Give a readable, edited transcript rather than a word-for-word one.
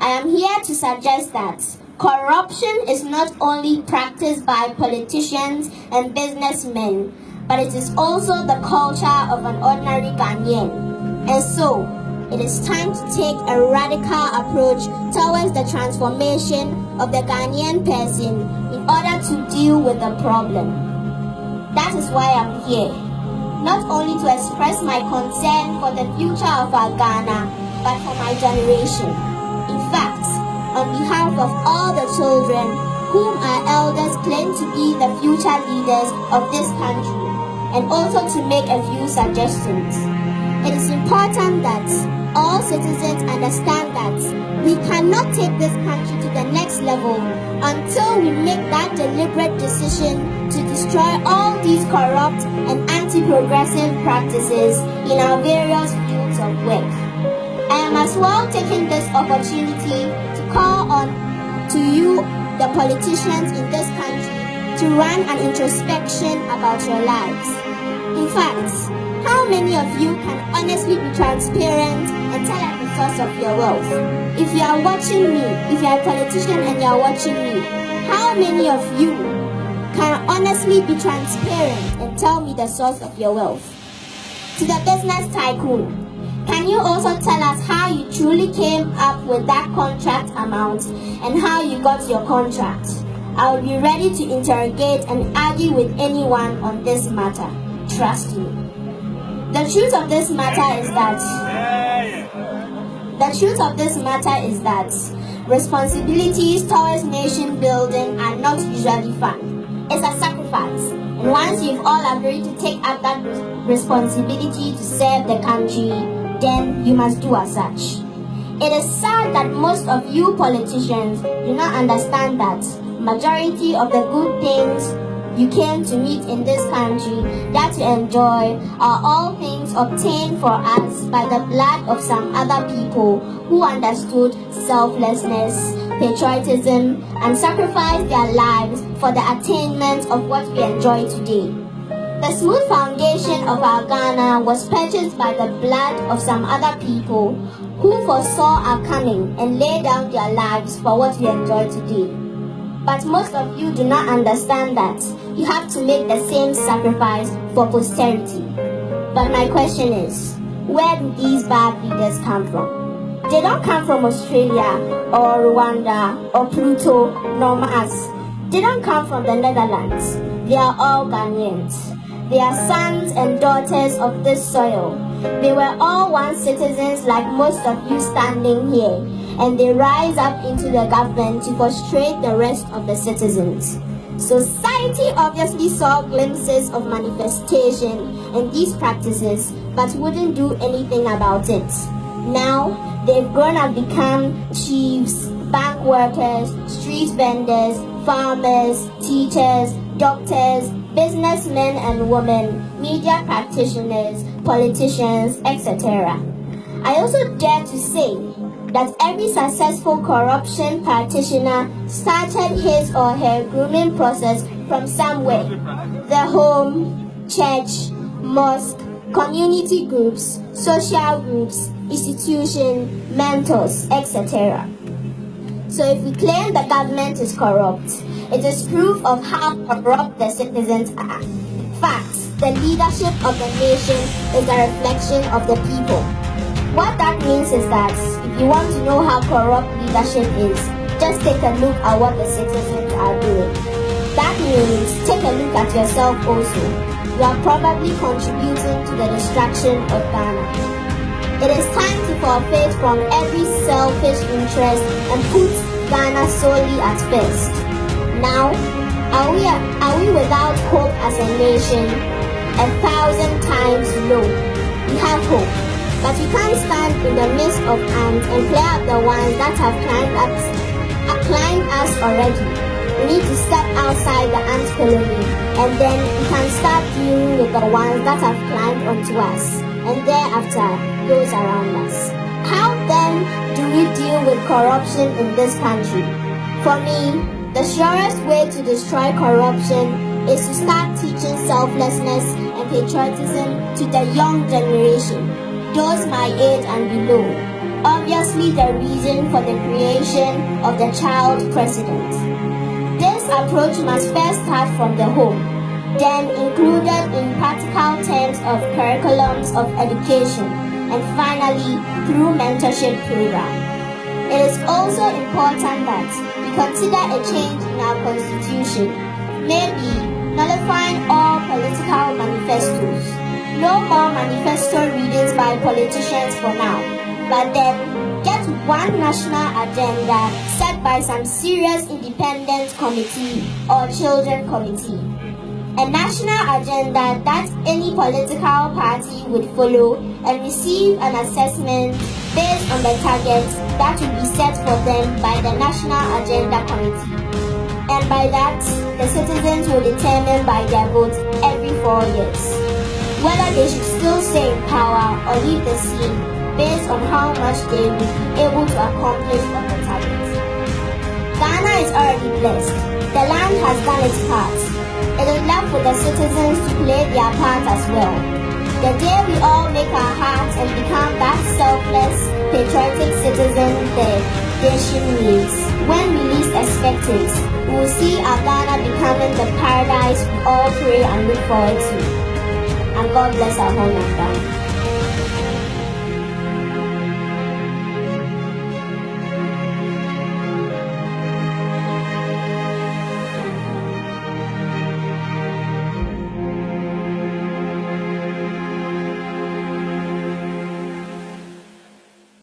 I am here to suggest that corruption is not only practiced by politicians and businessmen, but it is also the culture of an ordinary Ghanaian. And so, it is time to take a radical approach towards the transformation of the Ghanaian person in order to deal with the problem. That is why I'm here, not only to express my concern for the future of our Ghana, but for my generation. In fact, on behalf of all the children whom our elders claim to be the future leaders of this country, and also to make a few suggestions. It is important that all citizens understand that we cannot take this country to the next level until we make that deliberate decision to destroy all these corrupt and anti-progressive practices in our various fields of work. I am as well taking this opportunity to call on to you, the politicians in this country, to run an introspection about your lives. In fact, how many of you can honestly be transparent and tell us the source of your wealth? If you are watching me, if you are a politician and you are watching me, how many of you can honestly be transparent and tell me the source of your wealth? To the business tycoon, can you also tell us how you truly came up with that contract amount and how you got your contract? I will be ready to interrogate and argue with anyone on this matter. Trust me. The truth of this matter is that responsibilities towards nation building are not usually fun. It's a sacrifice. And once you've all agreed to take up that responsibility to serve the country, then you must do as such. It is sad that most of you politicians do not understand that majority of the good things you came to meet in this country that you enjoy are all things obtained for us by the blood of some other people who understood selflessness, patriotism, and sacrificed their lives for the attainment of what we enjoy today. The smooth foundation of our Ghana was purchased by the blood of some other people who foresaw our coming and laid down their lives for what we enjoy today. But most of you do not understand that you have to make the same sacrifice for posterity. But my question is, where do these bad leaders come from? They don't come from Australia or Rwanda or Pluto nor Mars. They don't come from the Netherlands. They are all Ghanaians. They are sons and daughters of this soil. They were all once citizens like most of you standing here, and they rise up into the government to frustrate the rest of the citizens. Society obviously saw glimpses of manifestation in these practices, but wouldn't do anything about it. Now, they've grown and become chiefs, bank workers, street vendors, farmers, teachers, doctors, businessmen and women, media practitioners, politicians, etc. I also dare to say that every successful corruption practitioner started his or her grooming process from somewhere: the home, church, mosque, community groups, social groups, institution, mentors, etc. So if we claim the government is corrupt, it is proof of how corrupt the citizens are. In fact, the leadership of the nation is a reflection of the people. What that means is that if you want to know how corrupt leadership is, just take a look at what the citizens are doing. That means take a look at yourself also. You are probably contributing to the destruction of Ghana. It is time to forfeit from every selfish interest and put Ghana solely at first. Now, are we without hope as a nation? 1,000 times no. We have hope, but we can't stand in the midst of ants and clear up the ones that have climbed us already. We need to step outside the ant colony, and then we can start dealing with the ones that have climbed onto us, and thereafter those around us. How then do we deal with corruption in this country? For me, the surest way to destroy corruption is to start teaching selflessness and patriotism to the young generation, those my age and below. obviously the reason for the creation of the child president. This approach must first start from the home, then included in practical terms of curriculums of education, and finally through mentorship program. It is also important that we consider a change in our constitution, maybe nullifying all political manifestos. No more manifesto readings by politicians for now, but then get one national agenda set by some serious independent committee or children committee. A national agenda that any political party would follow and receive an assessment based on the targets that will be set for them by the National Agenda Committee. And by that, the citizens will determine by their vote every 4 years whether they should still stay in power or leave the scene based on how much they will be able to accomplish on the targets. Ghana is already blessed. The land has done its part. It is left for the citizens to play their part as well. The day we all make our hearts and become that selfless, patriotic citizen the nation needs, when we least expect it, we will see our Ghana becoming the paradise we all pray and look forward to. And God bless our home and Ghana.